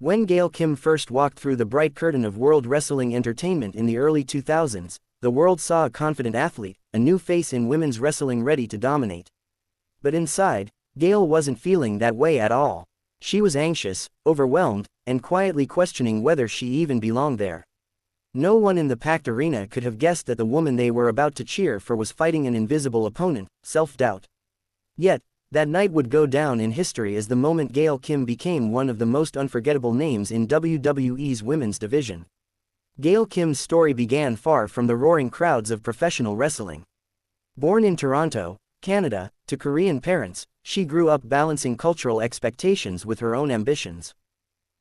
When Gail Kim first walked through the bright curtain of World Wrestling Entertainment in the early 2000s, the world saw a confident athlete, a new face in women's wrestling ready to dominate. But inside, Gail wasn't feeling that way at all. She was anxious, overwhelmed, and quietly questioning whether she even belonged there. No one in the packed arena could have guessed that the woman they were about to cheer for was fighting an invisible opponent, self-doubt. Yet, that night would go down in history as the moment Gail Kim became one of the most unforgettable names in WWE's women's division. Gail Kim's story began far from the roaring crowds of professional wrestling. Born in Toronto, Canada, to Korean parents, she grew up balancing cultural expectations with her own ambitions.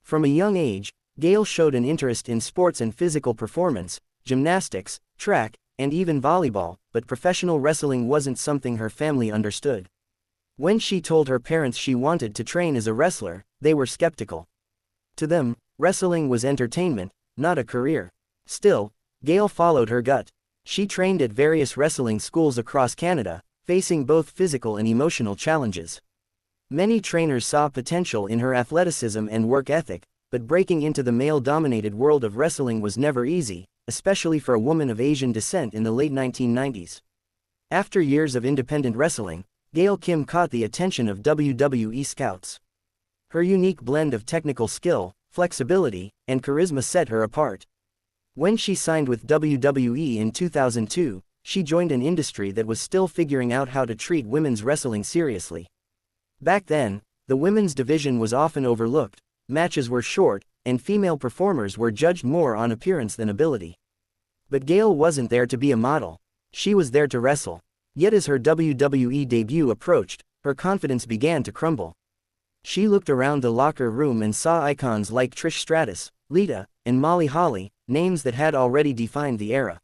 From a young age, Gail showed an interest in sports and physical performance, gymnastics, track, and even volleyball, but professional wrestling wasn't something her family understood. When she told her parents she wanted to train as a wrestler, they were skeptical. To them, wrestling was entertainment, not a career. Still, Gail followed her gut. She trained at various wrestling schools across Canada, facing both physical and emotional challenges. Many trainers saw potential in her athleticism and work ethic, but breaking into the male-dominated world of wrestling was never easy, especially for a woman of Asian descent in the late 1990s. After years of independent wrestling, Gail Kim caught the attention of WWE scouts. Her unique blend of technical skill, flexibility, and charisma set her apart. When she signed with WWE in 2002, she joined an industry that was still figuring out how to treat women's wrestling seriously. Back then, the women's division was often overlooked, matches were short, and female performers were judged more on appearance than ability. But Gail wasn't there to be a model. She was there to wrestle. Yet as her WWE debut approached, her confidence began to crumble. She looked around the locker room and saw icons like Trish Stratus, Lita, and Molly Holly, names that had already defined the era.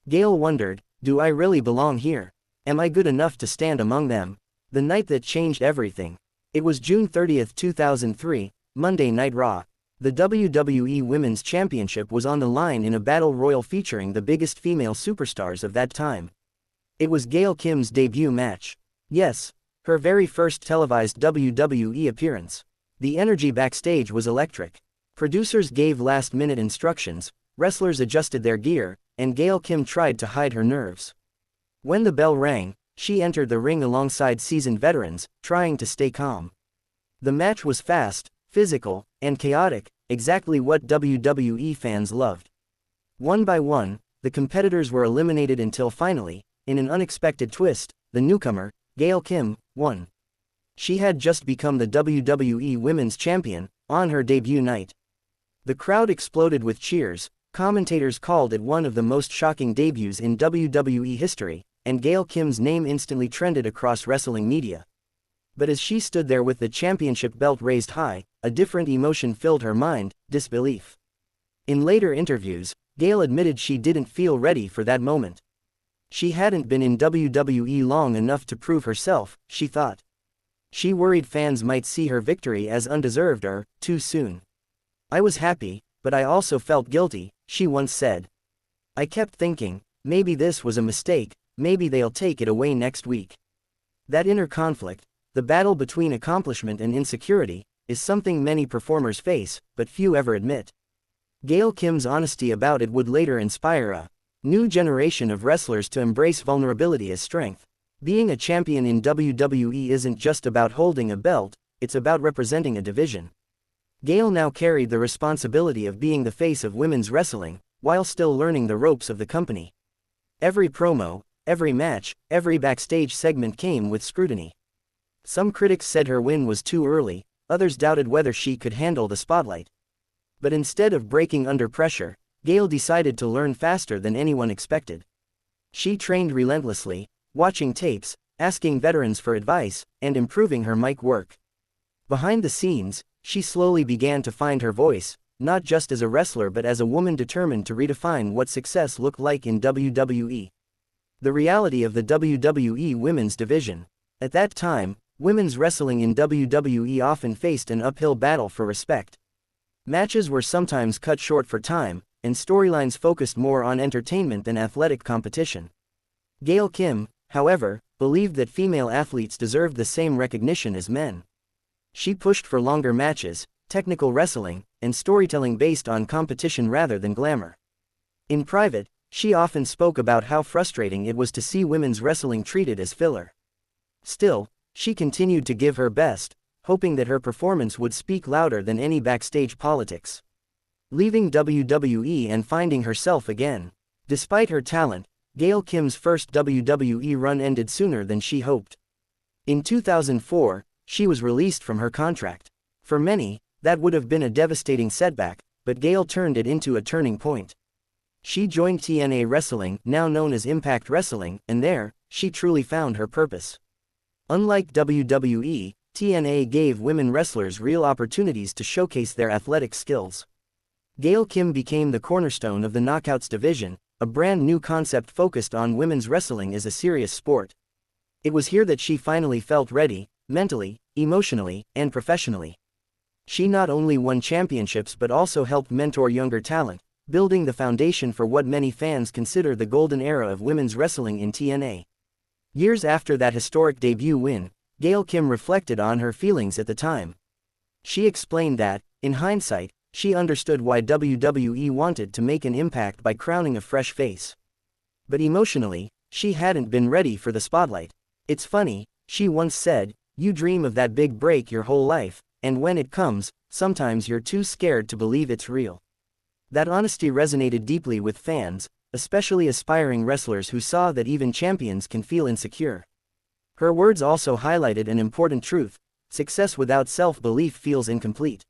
Gail wondered, do I really belong here? Am I good enough to stand among them? The night that changed everything. It was June 30, 2003, Monday Night Raw. The WWE Women's Championship was on the line in a battle royal featuring the biggest female superstars of that time. It was Gail Kim's debut match. Yes, her very first televised WWE appearance. The energy backstage was electric. Producers gave last-minute instructions, wrestlers adjusted their gear, and Gail Kim tried to hide her nerves. When the bell rang, she entered the ring alongside seasoned veterans, trying to stay calm. The match was fast, physical, and chaotic, exactly what WWE fans loved. One by one, the competitors were eliminated until finally, in an unexpected twist, the newcomer, Gail Kim, won. She had just become the WWE Women's Champion, on her debut night. The crowd exploded with cheers, commentators called it one of the most shocking debuts in WWE history, and Gail Kim's name instantly trended across wrestling media. But as she stood there with the championship belt raised high, a different emotion filled her mind, disbelief. In later interviews, Gail admitted she didn't feel ready for that moment. She hadn't been in WWE long enough to prove herself, she thought. She worried fans might see her victory as undeserved or too soon. I was happy, but I also felt guilty, she once said. I kept thinking, maybe this was a mistake, maybe they'll take it away next week. That inner conflict, the battle between accomplishment and insecurity, is something many performers face, but few ever admit. Gail Kim's honesty about it would later inspire a new generation of wrestlers to embrace vulnerability as strength. Being a champion in WWE isn't just about holding a belt, it's about representing a division. Gail now carried the responsibility of being the face of women's wrestling, while still learning the ropes of the company. Every promo, every match, every backstage segment came with scrutiny. Some critics said her win was too early, others doubted whether she could handle the spotlight. But instead of breaking under pressure, Gail decided to learn faster than anyone expected. She trained relentlessly, watching tapes, asking veterans for advice, and improving her mic work. Behind the scenes, she slowly began to find her voice, not just as a wrestler but as a woman determined to redefine what success looked like in WWE. The reality of the WWE women's division. At that time, women's wrestling in WWE often faced an uphill battle for respect. Matches were sometimes cut short for time, and storylines focused more on entertainment than athletic competition. Gail Kim, however, believed that female athletes deserved the same recognition as men. She pushed for longer matches, technical wrestling, and storytelling based on competition rather than glamour. In private, she often spoke about how frustrating it was to see women's wrestling treated as filler. Still, she continued to give her best, hoping that her performance would speak louder than any backstage politics. Leaving WWE and finding herself again. Despite her talent, Gail Kim's first WWE run ended sooner than she hoped. In 2004, she was released from her contract. For many, that would have been a devastating setback, but Gail turned it into a turning point. She joined TNA Wrestling, now known as Impact Wrestling, and there, she truly found her purpose. Unlike WWE, TNA gave women wrestlers real opportunities to showcase their athletic skills. Gail Kim became the cornerstone of the Knockouts division, a brand new concept focused on women's wrestling as a serious sport. It was here that she finally felt ready, mentally, emotionally, and professionally. She not only won championships but also helped mentor younger talent, building the foundation for what many fans consider the golden era of women's wrestling in TNA. Years after that historic debut win, Gail Kim reflected on her feelings at the time. She explained that, in hindsight, she understood why WWE wanted to make an impact by crowning a fresh face. But emotionally, she hadn't been ready for the spotlight. "It's funny," she once said, "you dream of that big break your whole life, and when it comes, sometimes you're too scared to believe it's real." That honesty resonated deeply with fans, especially aspiring wrestlers who saw that even champions can feel insecure. Her words also highlighted an important truth: success without self-belief feels incomplete.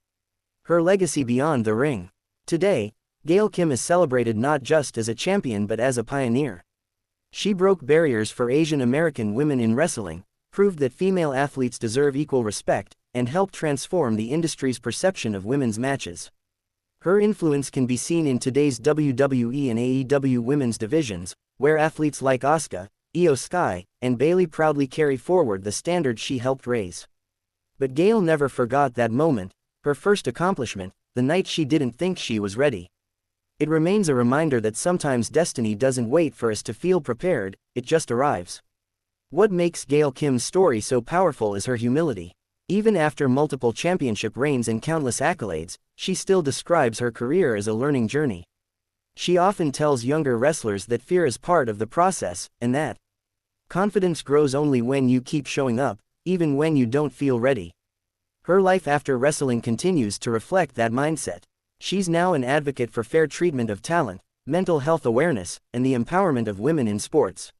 Her legacy beyond the ring. Today, Gail Kim is celebrated not just as a champion but as a pioneer. She broke barriers for Asian American women in wrestling, proved that female athletes deserve equal respect, and helped transform the industry's perception of women's matches. Her influence can be seen in today's WWE and AEW women's divisions, where athletes like Asuka, Io Sky, and Bayley proudly carry forward the standards she helped raise. But Gail never forgot that moment, her first accomplishment, the night she didn't think she was ready. It remains a reminder that sometimes destiny doesn't wait for us to feel prepared, it just arrives. What makes Gail Kim's story so powerful is her humility. Even after multiple championship reigns and countless accolades, she still describes her career as a learning journey. She often tells younger wrestlers that fear is part of the process, and that confidence grows only when you keep showing up, even when you don't feel ready. Her life after wrestling continues to reflect that mindset. She's now an advocate for fair treatment of talent, mental health awareness, and the empowerment of women in sports.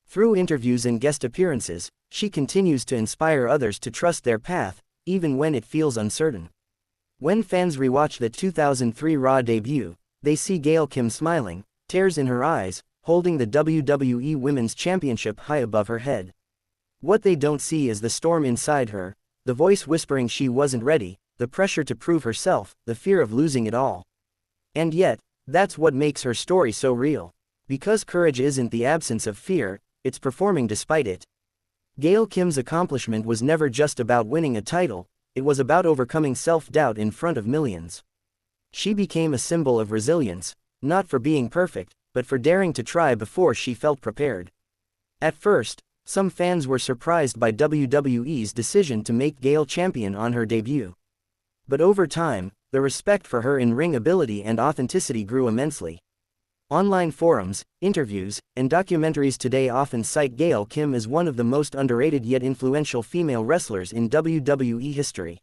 Through interviews and guest appearances, she continues to inspire others to trust their path, even when it feels uncertain. When fans rewatch the 2003 Raw debut, they see Gail Kim smiling, tears in her eyes, holding the WWE Women's Championship high above her head. What they don't see is the storm inside her, the voice whispering she wasn't ready, the pressure to prove herself, the fear of losing it all. And yet, that's what makes her story so real. Because courage isn't the absence of fear, it's performing despite it. Gail Kim's accomplishment was never just about winning a title, it was about overcoming self-doubt in front of millions. She became a symbol of resilience, not for being perfect, but for daring to try before she felt prepared. At first, some fans were surprised by WWE's decision to make Gail champion on her debut. But over time, the respect for her in-ring ability and authenticity grew immensely. Online forums, interviews, and documentaries today often cite Gail Kim as one of the most underrated yet influential female wrestlers in WWE history.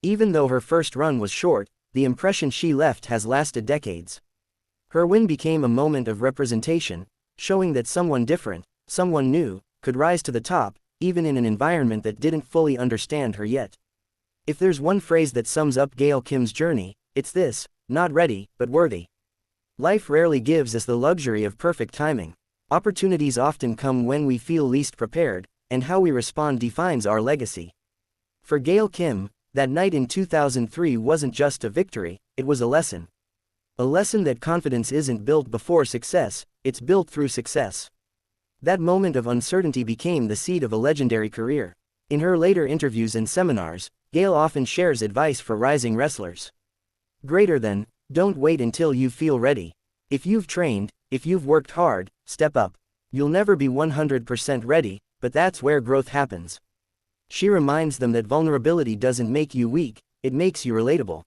Even though her first run was short, the impression she left has lasted decades. Her win became a moment of representation, showing that someone different, someone new, could rise to the top, even in an environment that didn't fully understand her yet. If there's one phrase that sums up Gail Kim's journey, it's this: not ready, but worthy. Life rarely gives us the luxury of perfect timing. Opportunities often come when we feel least prepared, and how we respond defines our legacy. For Gail Kim, that night in 2003 wasn't just a victory, it was a lesson. A lesson that confidence isn't built before success, it's built through success. That moment of uncertainty became the seed of a legendary career. In her later interviews and seminars, Gail often shares advice for rising wrestlers. Greater than, don't wait until you feel ready. If you've trained, if you've worked hard, step up. You'll never be 100% ready, but that's where growth happens. She reminds them that vulnerability doesn't make you weak, it makes you relatable.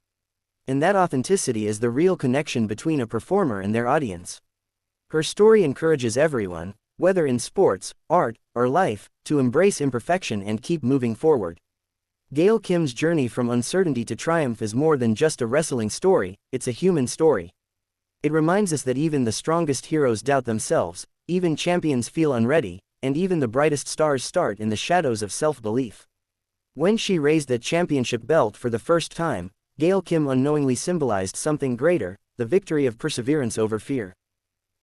And that authenticity is the real connection between a performer and their audience. Her story encourages everyone, whether in sports, art, or life, to embrace imperfection and keep moving forward. Gail Kim's journey from uncertainty to triumph is more than just a wrestling story, it's a human story. It reminds us that even the strongest heroes doubt themselves, even champions feel unready, and even the brightest stars start in the shadows of self-belief. When she raised that championship belt for the first time, Gail Kim unknowingly symbolized something greater, the victory of perseverance over fear.